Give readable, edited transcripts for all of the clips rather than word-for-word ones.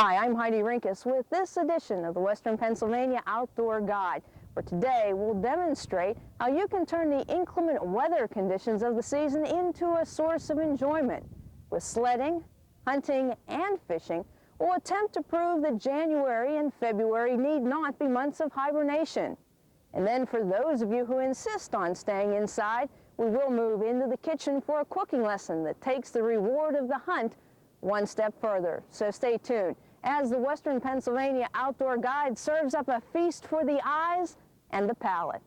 Hi, I'm Heidi Rinkus with this edition of the Western Pennsylvania Outdoor Guide, where today we'll demonstrate how you can turn the inclement weather conditions of the season into a source of enjoyment. With sledding, hunting, and fishing, we'll attempt to prove that January and February need not be months of hibernation. And then for those of you who insist on staying inside, we will move into the kitchen for a cooking lesson that takes the reward of the hunt one step further. So stay tuned as the Western Pennsylvania Outdoor Guide serves up a feast for the eyes and the palate.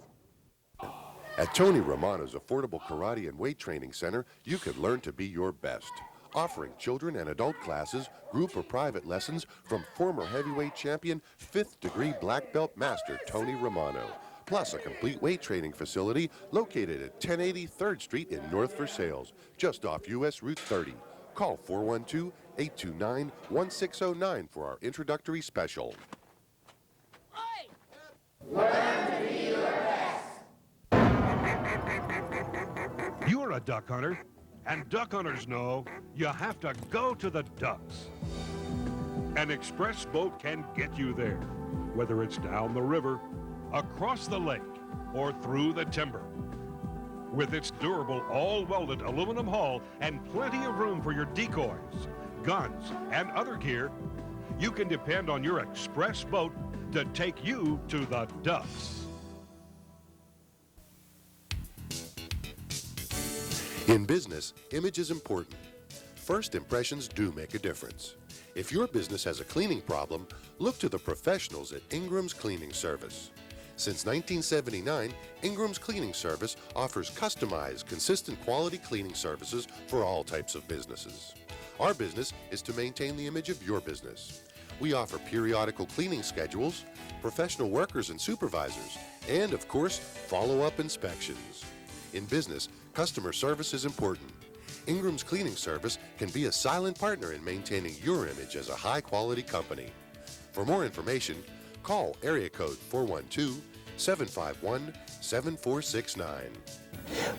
At Tony Romano's Affordable Karate and Weight Training Center, you can learn to be your best. Offering children and adult classes, group or private lessons from former heavyweight champion, 5th degree black belt master Tony Romano. Plus a complete weight training facility located at 1080 3rd Street in North Versailles, just off US Route 30. Call 412-829-1609 for our introductory special. Learn to be your best. You're a duck hunter, and duck hunters know you have to go to the ducks. An express boat can get you there, whether it's down the river, across the lake, or through the timber. With its durable, all-welded aluminum hull and plenty of room for your decoys, guns, and other gear, you can depend on your express boat to take you to the ducks. In business, image is important. First impressions do make a difference. If your business has a cleaning problem, look to the professionals at Ingram's Cleaning Service. Since 1979, Ingram's Cleaning Service offers customized, consistent quality cleaning services for all types of businesses. Our business is to maintain the image of your business. We offer periodical cleaning schedules, professional workers and supervisors, and of course, follow-up inspections. In business, customer service is important. Ingram's Cleaning Service can be a silent partner in maintaining your image as a high-quality company. For more information, call area code 412-751-7469.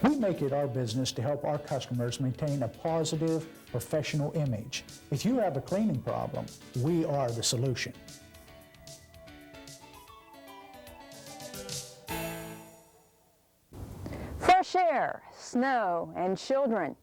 We make it our business to help our customers maintain a positive, professional image. If you have a cleaning problem, we are the solution. Fresh air, snow, and children.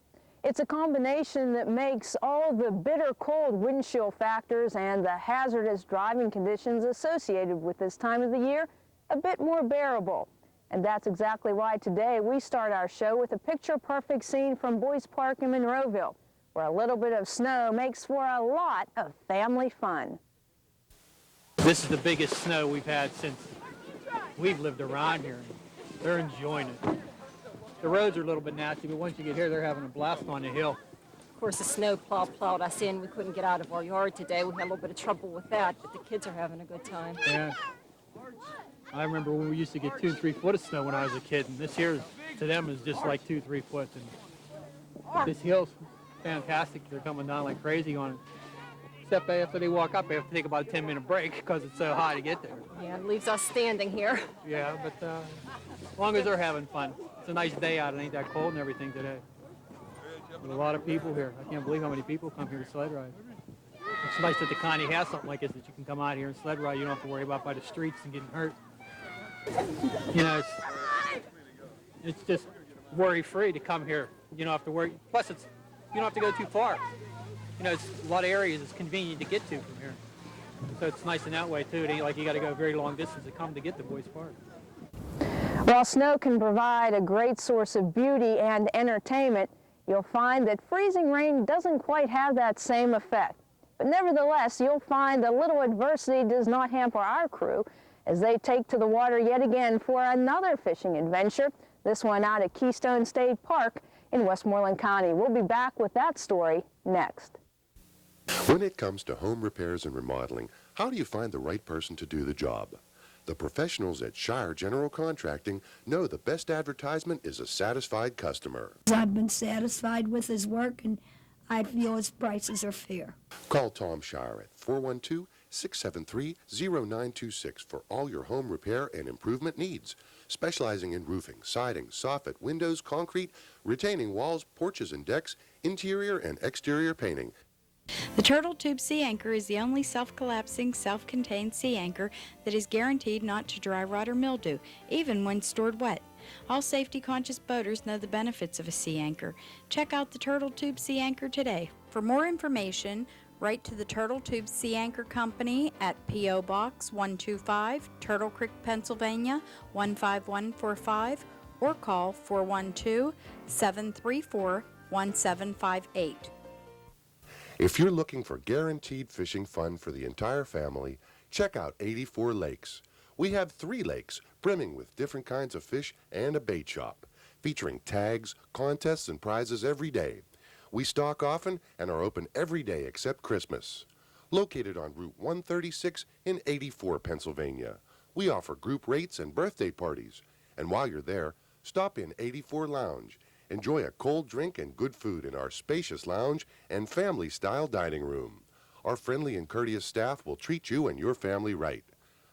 It's a combination that makes all the bitter cold wind chill factors and the hazardous driving conditions associated with this time of the year a bit more bearable. And that's exactly why today we start our show with a picture-perfect scene from BOYCE Park in Monroeville, where a little bit of snow makes for a lot of family fun. This is the biggest snow we've had since we've lived around here. They're enjoying it. The roads are a little bit nasty, but once you get here, they're having a blast on the hill. Of course, the snow plowed us in. We couldn't get out of our yard today. We had a little bit of trouble with that, but the kids are having a good time. Yeah. I remember when we used to get 2 and 3 foot of snow when I was a kid, and this here, to them, is just like 2, 3 foot. And this hill's fantastic. They're coming down like crazy on it. Except after they walk up, they have to take about a 10-minute break because it's so high to get there. Yeah, it leaves us standing here. Yeah, but as long as they're having fun. It's a nice day out. It ain't that cold and everything today. There's a lot of people here. I can't believe how many people come here to sled ride. It's nice that the county has something like this that you can come out here and sled ride. You don't have to worry about by the streets and getting hurt. You know, it's just worry-free to come here. You don't have to worry. Plus, you don't have to go too far. You know, it's a lot of areas it's convenient to get to from here. So it's nice in that way, too. It ain't like you got to go a very long distance to come to get to BOYCE Park. While snow can provide a great source of beauty and entertainment, you'll find that freezing rain doesn't quite have that same effect. But nevertheless, you'll find a little adversity does not hamper our crew as they take to the water yet again for another fishing adventure, this one out at Keystone State Park in Westmoreland County. We'll be back with that story next. When it comes to home repairs and remodeling, how do you find the right person to do the job? The professionals at Shire General Contracting know the best advertisement is a satisfied customer. I've been satisfied with his work, and I feel his prices are fair. Call Tom Shire at 412-673-0926 for all your home repair and improvement needs. Specializing in roofing, siding, soffit, windows, concrete, retaining walls, porches and decks, interior and exterior painting. The Turtle Tube Sea Anchor is the only self-collapsing, self-contained sea anchor that is guaranteed not to dry rot or mildew, even when stored wet. All safety-conscious boaters know the benefits of a sea anchor. Check out the Turtle Tube Sea Anchor today. For more information, write to the Turtle Tube Sea Anchor Company at P.O. Box 125, Turtle Creek, Pennsylvania 15145, or call 412-734-1758. If you're looking for guaranteed fishing fun for the entire family, check out 84 Lakes. We have 3 lakes brimming with different kinds of fish and a bait shop, featuring tags, contests, and prizes every day. We stock often and are open every day except Christmas. Located on Route 136 in 84, Pennsylvania. We offer group rates and birthday parties. And while you're there, stop in 84 Lounge. Enjoy a cold drink and good food in our spacious lounge and family-style dining room. Our friendly and courteous staff will treat you and your family right.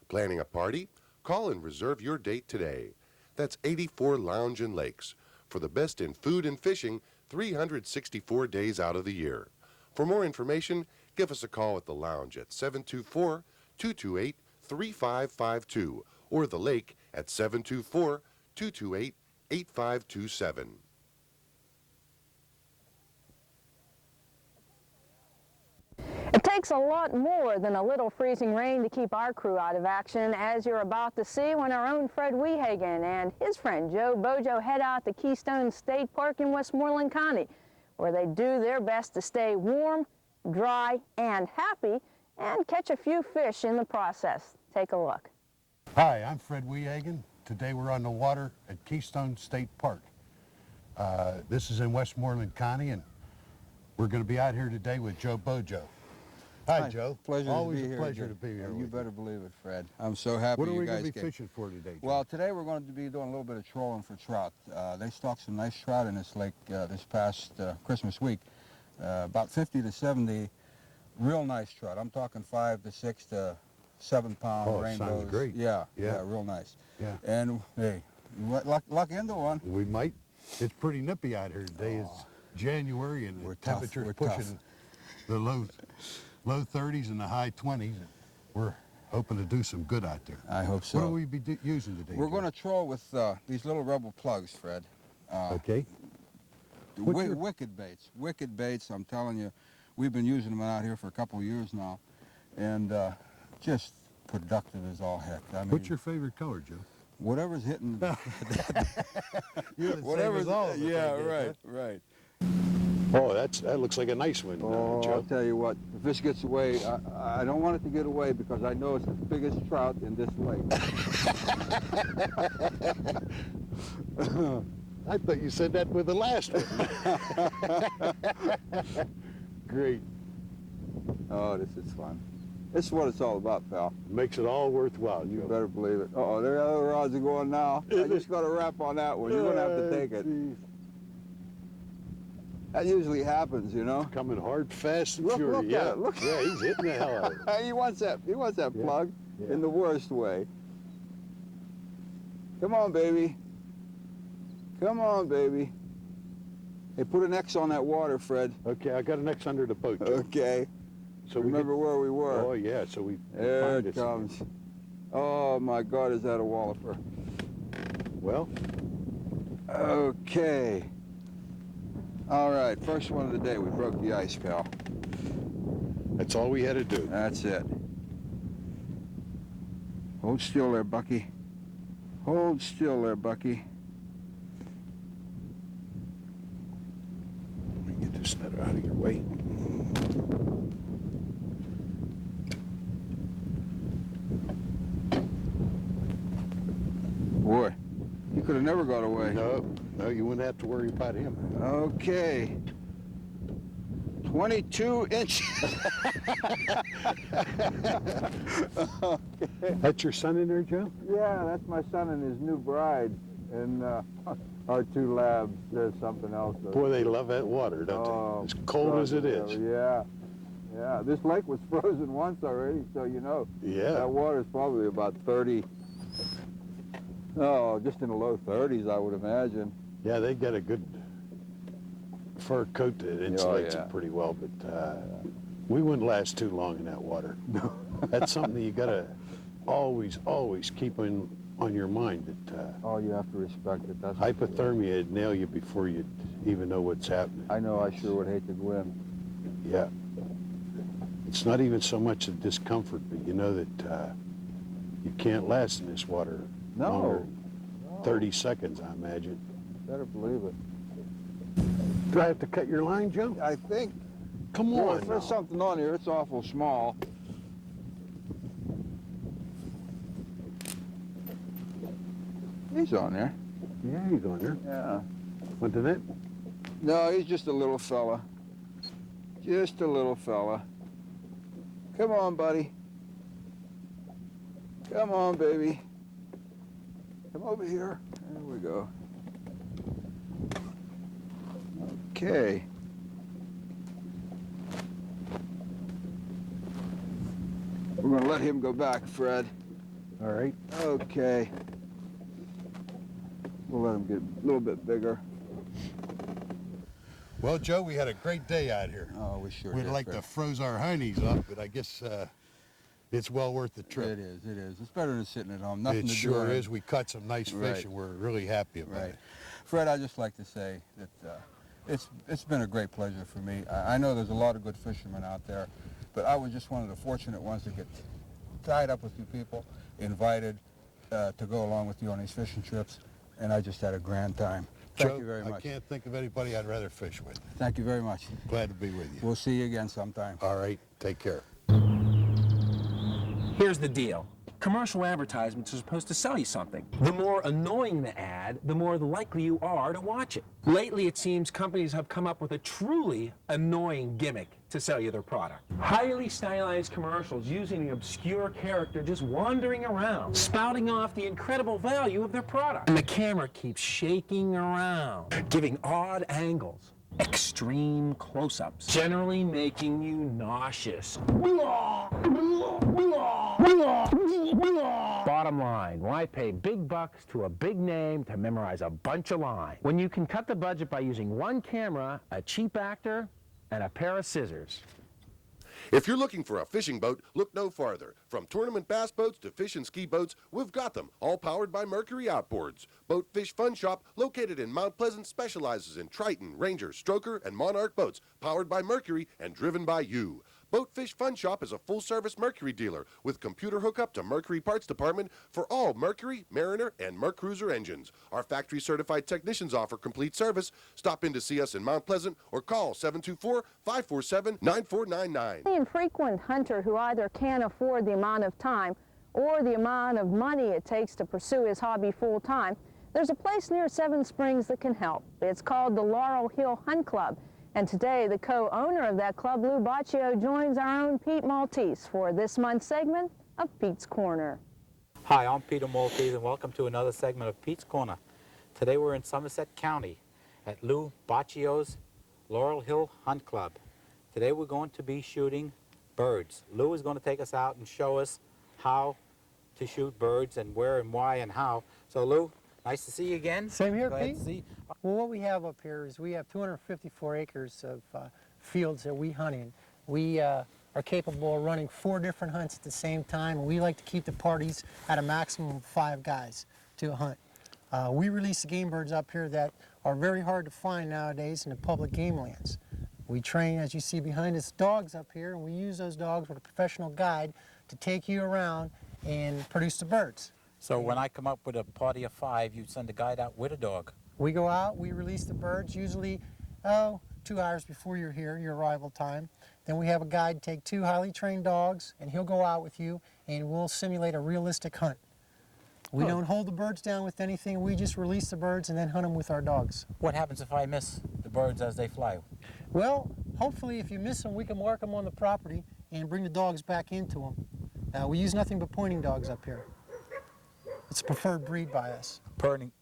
Planning a party? Call and reserve your date today. That's 84 Lounge and Lakes. For the best in food and fishing, 364 days out of the year. For more information, give us a call at the lounge at 724-228-3552 or the lake at 724-228-8527. It takes a lot more than a little freezing rain to keep our crew out of action, as you're about to see when our own Fred Wpog and his friend Joe Bojo head out to Keystone State Park in Westmoreland County, where they do their best to stay warm, dry, and happy, and catch a few fish in the process. Take a look. Hi, I'm Fred Wpog. Today we're on the water at Keystone State Park. This is in Westmoreland County, and we're going to be out here today with Joe Bojo. Hi, Joe. Pleasure Always to be a here. pleasure to be here. You better believe it, Fred. I'm so happy What are you we guys going to be came. fishing for today, Joe? Well, today we're going to be doing a little bit of trolling for trout. They stocked some nice trout in this lake this past Christmas week. About 50 to 70 real nice trout. I'm talking 5 to 6 to 7 pound rainbows. Sounds great. Yeah, real nice. Yeah. And hey, luck into one. We might. It's pretty nippy out here today. It's January, and the temperature's pushing the low 30s and the high 20s. We're hoping to do some good out there. I hope so. What will we be using today? We're going to troll with these little Rebel plugs, Fred. Okay. Wicked baits. Wicked baits, I'm telling you. We've been using them out here for a couple of years now. And just productive as all heck. I mean, what's your favorite color, Joe? Whatever's hitting. Whatever's all. Yeah, right, right. Oh, that looks like a nice one, Joe. I'll tell you what, if this gets away, I don't want it to get away because I know it's the biggest trout in this lake. I thought you said that with the last one. Great. Oh, this is fun. This is what it's all about, pal. Makes it all worthwhile, You Joe. better believe it. Uh-oh, there the other rods are going now. I just got a wrap on that one. You're going to have to take it. Geez. That usually happens, you know. Coming hard, fast, and Look furious. at it, look. Yeah, he's hitting the hell out of it. He wants that plug in the worst way. Come on, baby. Come on, baby. Hey, put an X on that water, Fred. Okay, I got an X under the boat, Joe. Okay. So Remember where we were. Oh, yeah, so we There find it us comes. again. Oh, my God, is that a walloper? Well. Okay. All right, first one of the day. We broke the ice, pal. That's all we had to do. That's it. Hold still there, Bucky. Hold still there, Bucky. Let me get this net out of your way. Boy, he could have never got away. No, you wouldn't have to worry about him. Okay. 22 inches. Okay. That's your son in there, Joe? Yeah, that's my son and his new bride. And our 2 labs. There's something else. Boy, they love that water, don't they? As cold as it is. Yeah. Yeah, this lake was frozen once already, so you know. Yeah. That water's probably about 30. Oh, just in the low 30s, I would imagine. Yeah, they got a good fur coat that insulates it pretty well, but we wouldn't last too long in that water. That's something that you gotta always keep on your mind, that Oh, you have to respect it. That's hypothermia would nail you before you even know what's happening. I know. I sure would hate to go in. Yeah. It's not even so much the discomfort, but you know that you can't last in this water longer than 30 seconds, I imagine. Better believe it. Do I have to cut your line, Joe? I think. Come Well, on if there's now. something on here, it's awful small. He's on there. Yeah, he's on there. Yeah. Went to that? No, he's just a little fella. Just a little fella. Come on, buddy. Come on, baby. Come over here. There we go. Okay. We're going to let him go back, Fred. All right. Okay. We'll let him get a little bit bigger. Well, Joe, we had a great day out here. Oh, we sure We'd did, like Fred. to froze our heinies up, but I guess it's well worth the trip. It is, it is. It's better than sitting at home. Nothing It to sure do. is. We caught some nice fish, Right. and we're really happy about Right. it. Fred, I'd just like to say that it's been a great pleasure for me. I know there's a lot of good fishermen out there, but I was just one of the fortunate ones to get tied up with you people, invited to go along with you on these fishing trips, and I just had a grand time. Thank Joe, you very much. I can't think of anybody I'd rather fish with. Thank you very much. Glad to be with you. We'll see you again sometime. All right. Take care. Here's the deal. Commercial advertisements are supposed to sell you something. The more annoying the ad, the more likely you are to watch it. Lately, it seems companies have come up with a truly annoying gimmick to sell you their product. Highly stylized commercials using an obscure character just wandering around, spouting off the incredible value of their product. And the camera keeps shaking around, giving odd angles, extreme close-ups, generally making you nauseous. Bottom line, why pay big bucks to a big name to memorize a bunch of lines when you can cut the budget by using one camera, a cheap actor, and a pair of scissors? If you're looking for a fishing boat, look no farther. From tournament bass boats to fish and ski boats, we've got them, all powered by Mercury Outboards. Boat Fish Fun Shop, located in Mount Pleasant, specializes in Triton, Ranger, Stroker, and Monarch boats, powered by Mercury and driven by you. Boat Fish Fun Shop is a full-service Mercury dealer with computer hookup to Mercury Parts Department for all Mercury, Mariner, and Mercruiser engines. Our factory-certified technicians offer complete service. Stop in to see us in Mount Pleasant or call 724-547-9499. The infrequent hunter who either can't afford the amount of time or the amount of money it takes to pursue his hobby full-time, there's a place near Seven Springs that can help. It's called the Laurel Hill Hunt Club. And today, the co-owner of that club, Lou Baccio, joins our own Pete Maltese for this month's segment of Pete's Corner. Hi, I'm Peter Maltese, and welcome to another segment of Pete's Corner. Today we're in Somerset County at Lou Baccio's Laurel Hill Hunt Club. Today we're going to be shooting birds. Lou is going to take us out and show us how to shoot birds and where and why and how. So Lou, nice to see you again. Same here, Glad Pete. to see. Well, what we have up here is we have 254 acres of fields that we hunt in. We are capable of running 4 different hunts at the same time, and we like to keep the parties at a maximum of 5 guys to a hunt. We release the game birds up here that are very hard to find nowadays in the public game lands. We train, as you see behind us, dogs up here, and we use those dogs with a professional guide to take you around and produce the birds. So when I come up with a party of 5, you send a guide out with a dog? We go out, we release the birds, usually 2 hours before you're here, your arrival time. Then we have a guide take 2 highly trained dogs, and he'll go out with you, and we'll simulate a realistic hunt. We don't hold the birds down with anything, we just release the birds and then hunt them with our dogs. What happens if I miss the birds as they fly? Well, hopefully if you miss them, we can mark them on the property and bring the dogs back into them. We use nothing but pointing dogs up here. It's a preferred breed by us. Pointing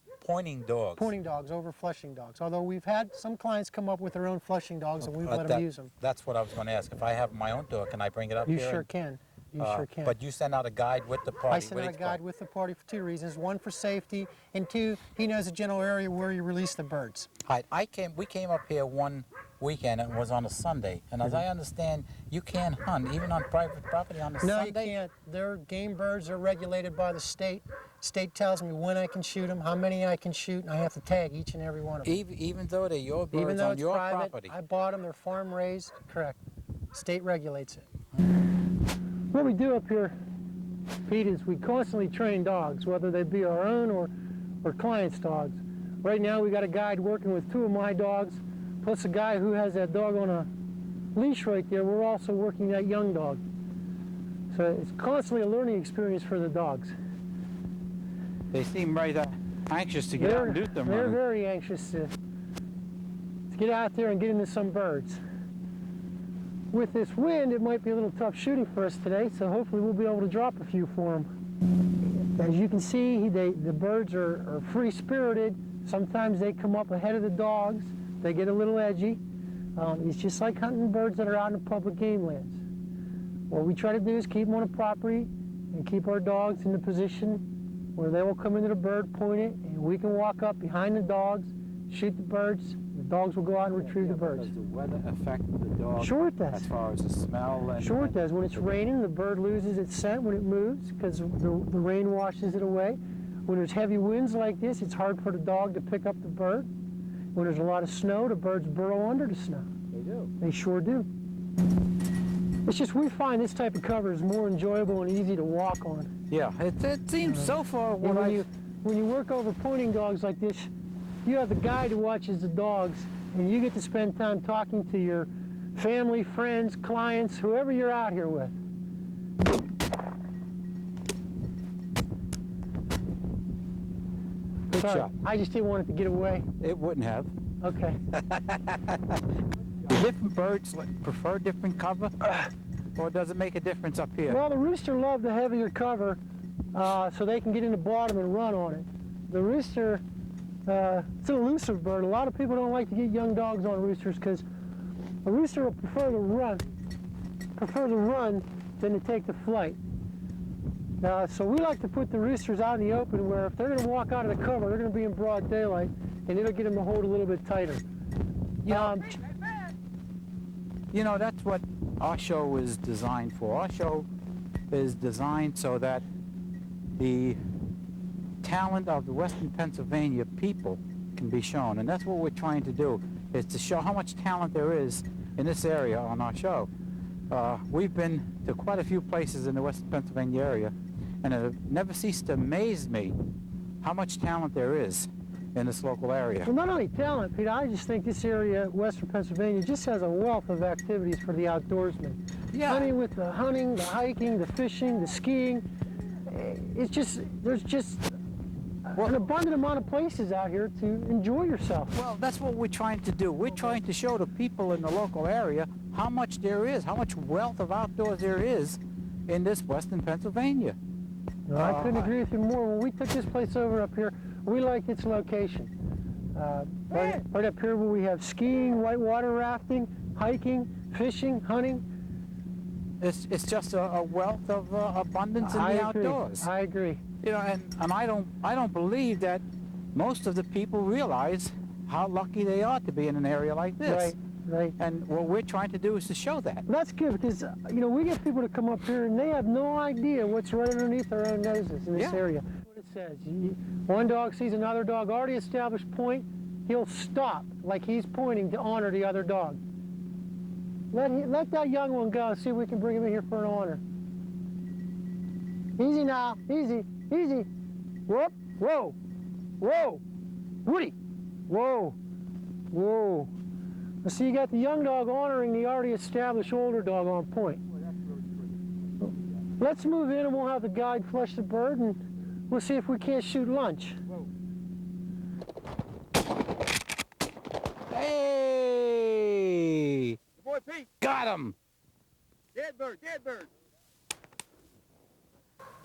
dogs? Pointing dogs over flushing dogs. Although we've had some clients come up with their own flushing dogs and we've let them use them. That's what I was going to ask. If I have my own dog, can I bring it up You here? sure can. You sure can. But you send out a guide with the party? I send out a guide with the party for 2 reasons. 1, for safety, and 2, he knows the general area where you release the birds. Right. We came up here one weekend, and it was on a Sunday. And as I understand, you can't hunt, even on private property on a Sunday? No, you can't. Their game birds are regulated by the state. State tells me when I can shoot them, how many I can shoot, and I have to tag each and every one of them. Even though they're your birds even though on it's your private, property? I bought them, they're farm raised, correct. State regulates it. What we do up here, Pete, is we constantly train dogs, whether they be our own or clients' dogs. Right now we got a guide working with 2 of my dogs, plus a guy who has that dog on a leash right there. We're also working that young dog. So it's constantly a learning experience for the dogs. They seem rather anxious to get out and do them. They're very anxious to get out there and get into some birds. With this wind, it might be a little tough shooting for us today, so hopefully we'll be able to drop a few for them. As you can see, the birds are free-spirited. Sometimes they come up ahead of the dogs. They get a little edgy. It's just like hunting birds that are out in the public game lands. What we try to do is keep them on a property and keep our dogs in the position where they will come into the bird, point it, and we can walk up behind the dogs, shoot the birds. The dogs will go out and retrieve the birds. Does the weather affect the dog? Sure it does. As far as the smell? And Sure it does. When it's raining, the bird loses its scent when it moves because the rain washes it away. When there's heavy winds like this, it's hard for the dog to pick up the bird. When there's a lot of snow, the birds burrow under the snow. They do. They sure do. It's just we find this type of cover is more enjoyable and easy to walk on. Yeah, it seems so far. When you work over pointing dogs like this, you have the guide who watches the dogs, and you get to spend time talking to your family, friends, clients, whoever you're out here with. Good Sorry, shot. I just didn't want it to get away. It wouldn't have. Okay. Different birds prefer different cover, or does it make a difference up here? Well, the rooster love the heavier cover, so they can get in the bottom and run on it. The rooster, it's an elusive bird. A lot of people don't like to get young dogs on roosters because a rooster will prefer to run than to take the flight. So we like to put the roosters out in the open where if they're going to walk out of the cover, they're going to be in broad daylight, and it'll get them to hold a little bit tighter. You know, that's what our show is designed for. Our show is designed so that the talent of the Western Pennsylvania people can be shown, and that's what we're trying to do, is to show how much talent there is in this area on our show. We've been to quite a few places in the Western Pennsylvania area, and it never ceased to amaze me how much talent there is in this local area. Well, not only talent, Pete, I just think this area, Western Pennsylvania, just has a wealth of activities for the outdoorsmen. Yeah. I mean, with the hunting, the hiking, the fishing, the skiing, it's just, there's just an abundant amount of places out here to enjoy yourself. Well, that's what we're trying to do. We're trying to show the people in the local area how much there is, how much wealth of outdoors there is in this Western Pennsylvania. No, I couldn't agree with you more. When we took this place over up here, we liked its location. Right up here where we have skiing, whitewater rafting, hiking, fishing, hunting. It's just a wealth of abundance in the outdoors. I agree. You know, and I don't believe that most of the people realize how lucky they are to be in an area like this. Right, right. And what we're trying to do is to show that. That's good because, you know, we get people to come up here and they have no idea what's right underneath their own noses in this area. What it says, one dog sees another dog already established point, he'll stop like he's pointing to honor the other dog. Let that young one go, see if we can bring him in here for an honor. Easy now, easy, easy. Whoop, whoa, whoa, Woody, whoa, whoa. Now see, you got the young dog honoring the already established older dog on point. Let's move in and we'll have the guide flush the bird and we'll see if we can't shoot lunch. Hey! Boy Pete! Got him! Dead bird, dead bird!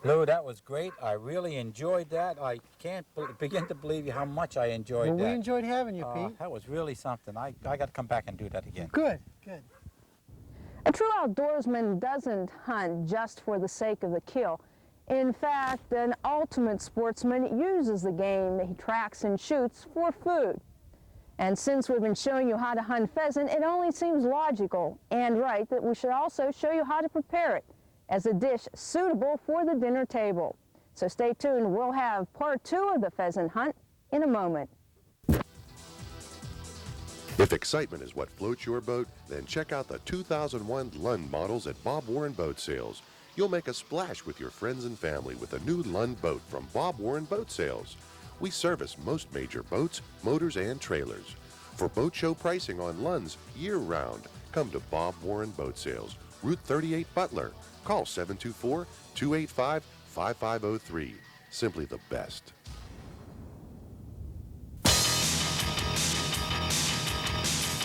Lou, that was great. I really enjoyed that. I can't begin to believe how much I enjoyed that. Well, we enjoyed having you, Pete. That was really something. I got to come back and do that again. Good, good. A true outdoorsman doesn't hunt just for the sake of the kill. In fact, an ultimate sportsman uses the game that he tracks and shoots for food. And since we've been showing you how to hunt pheasant, it only seems logical and right that we should also show you how to prepare it as a dish suitable for the dinner table. So stay tuned, we'll have part 2 of the pheasant hunt in a moment. If excitement is what floats your boat, then check out the 2001 Lund models at Bob Warren Boat Sales. You'll make a splash with your friends and family with a new Lund boat from Bob Warren Boat Sales. We service most major boats, motors, and trailers. For boat show pricing on Lunds year-round, come to Bob Warren Boat Sales, Route 38 Butler. Call 724-285-5503. Simply the best.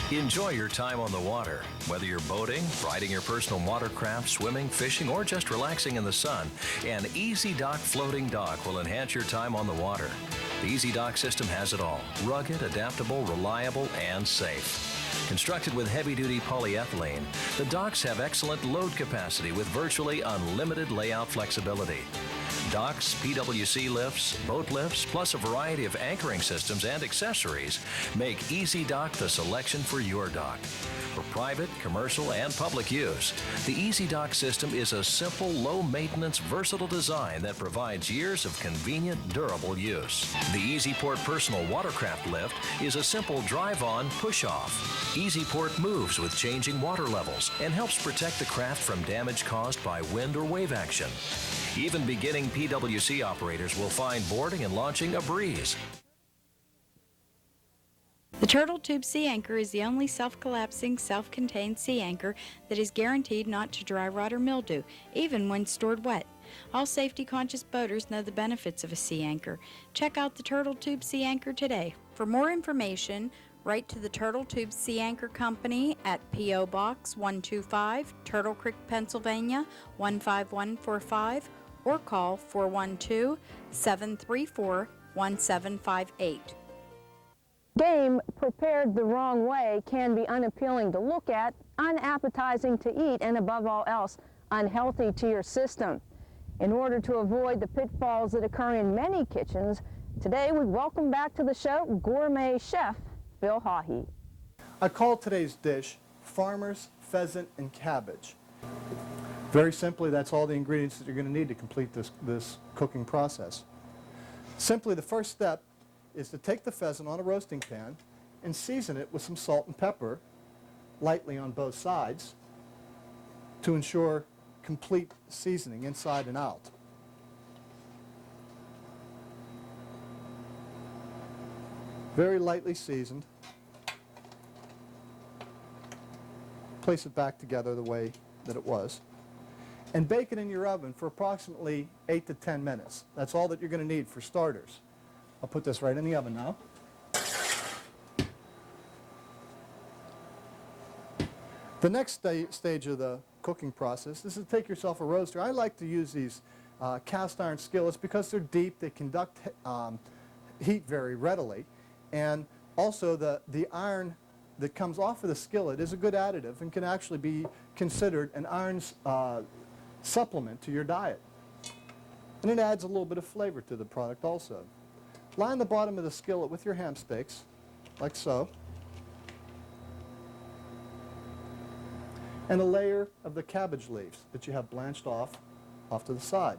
Enjoy your time on the water. Whether you're boating, riding your personal watercraft, swimming, fishing, or just relaxing in the sun, an Easy Dock floating dock will enhance your time on the water. The Easy Dock system has it all. Rugged, adaptable, reliable, and safe. Constructed with heavy-duty polyethylene, the docks have excellent load capacity with virtually unlimited layout flexibility. Docks, PWC lifts, boat lifts, plus a variety of anchoring systems and accessories make Easy Dock the selection for your dock. For private, commercial, and public use, the Easy Dock system is a simple, low-maintenance, versatile design that provides years of convenient, durable use. The EasyPort Personal Watercraft Lift is a simple drive-on, push-off. EasyPort moves with changing water levels and helps protect the craft from damage caused by wind or wave action. Even beginning PWC operators will find boarding and launching a breeze. The Turtle Tube Sea Anchor is the only self-collapsing, self-contained sea anchor that is guaranteed not to dry rot or mildew, even when stored wet. All safety-conscious boaters know the benefits of a sea anchor. Check out the Turtle Tube Sea Anchor today. For more information, write to the Turtle Tube Sea Anchor Company at P.O. Box 125, Turtle Creek, Pennsylvania 15145, or call 412-734-1758. Game prepared the wrong way can be unappealing to look at, unappetizing to eat, and above all else, unhealthy to your system. In order to avoid the pitfalls that occur in many kitchens, today we welcome back to the show gourmet chef Bill Hawhey. I call today's dish farmer's pheasant and cabbage. Very simply, that's all the ingredients that you're going to need to complete this cooking process. Simply, the first step is to take the pheasant on a roasting pan and season it with some salt and pepper, lightly on both sides, to ensure complete seasoning inside and out. Very lightly seasoned. Place it back together the way that it was. And bake it in your oven for approximately 8 to 10 minutes. That's all that you're going to need for starters. I'll put this right in the oven now. The next stage of the cooking process is to take yourself a roaster. I like to use these cast iron skillets because they're deep, they conduct heat very readily, and also the iron that comes off of the skillet is a good additive and can actually be considered an iron supplement to your diet. And it adds a little bit of flavor to the product also. Line the bottom of the skillet with your ham steaks, like so, and a layer of the cabbage leaves that you have blanched off to the side.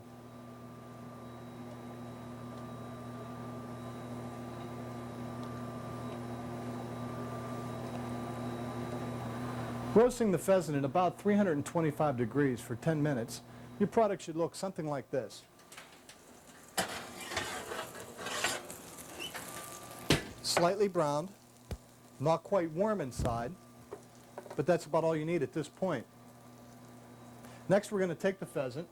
Roasting the pheasant at about 325 degrees for 10 minutes, your product should look something like this. Slightly browned, not quite warm inside, but that's about all you need at this point. Next, we're going to take the pheasant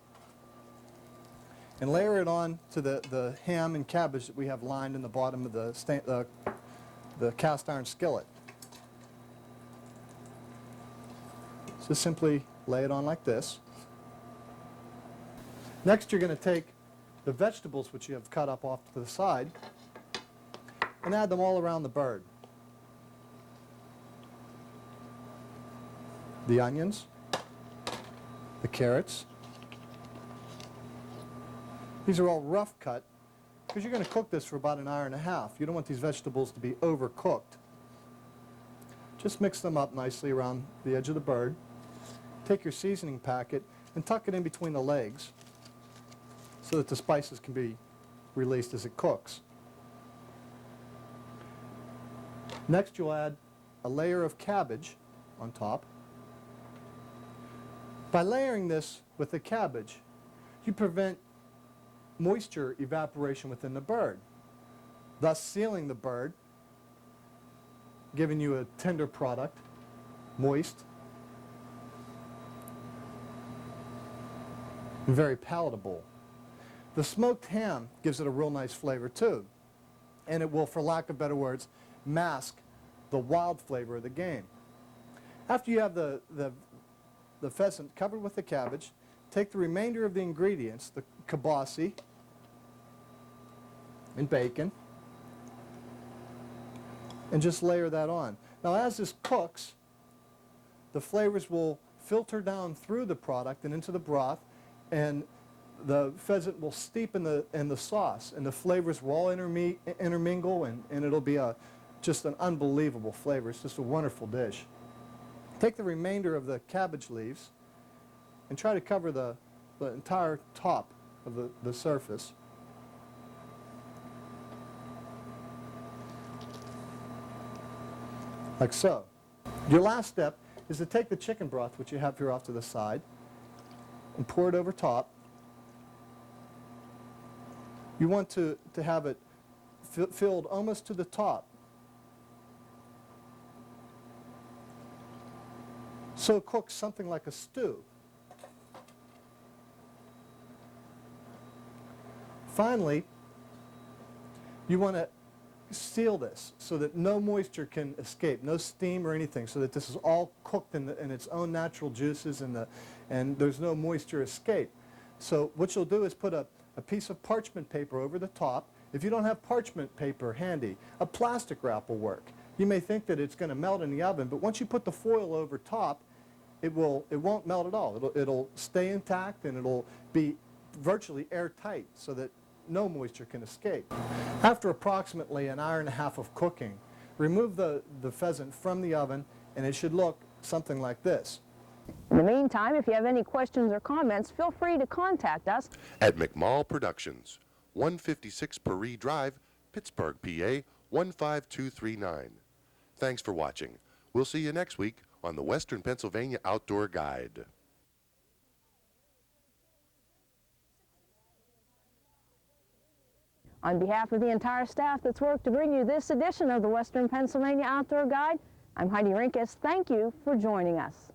and layer it on to the ham and cabbage that we have lined in the bottom of the cast iron skillet. So simply lay it on like this. Next, you're going to take the vegetables which you have cut up off to the side and add them all around the bird. The onions, the carrots. These are all rough cut because you're going to cook this for about an hour and a half. You don't want these vegetables to be overcooked. Just mix them up nicely around the edge of the bird. Take your seasoning packet and tuck it in between the legs so that the spices can be released as it cooks. Next you'll add a layer of cabbage on top. By layering this with the cabbage, you prevent moisture evaporation within the bird, thus sealing the bird, giving you a tender product, moist, and very palatable. The smoked ham gives it a real nice flavor too, and it will, for lack of better words, mask the wild flavor of the game. After you have the pheasant covered with the cabbage, take the remainder of the ingredients, the kibasi and bacon, and just layer that on. Now as this cooks, the flavors will filter down through the product and into the broth, and the pheasant will steep in the sauce, and the flavors will all intermingle, and it'll be just an unbelievable flavor. It's just a wonderful dish. Take the remainder of the cabbage leaves and try to cover the entire top of the surface. Like so. Your last step is to take the chicken broth, which you have here off to the side, and pour it over top. You want to have it filled almost to the top, so it cooks something like a stew. Finally, you want to seal this so that no moisture can escape, no steam or anything, so that this is all cooked in its own natural juices, and there's no moisture escape. So what you'll do is put a piece of parchment paper over the top. If you don't have parchment paper handy, a plastic wrap will work. You may think that it's going to melt in the oven, but once you put the foil over top, it won't melt at all. It'll stay intact, and it'll be virtually airtight so that no moisture can escape. After approximately an hour and a half of cooking, remove the pheasant from the oven, and it should look something like this. In the meantime, if you have any questions or comments, feel free to contact us at McMall Productions, 156 Paris Drive, Pittsburgh, PA 15239. Thanks for watching. We'll see you next week on the Western Pennsylvania Outdoor Guide. On behalf of the entire staff that's worked to bring you this edition of the Western Pennsylvania Outdoor Guide, I'm Heidi Rinkus. Thank you for joining us.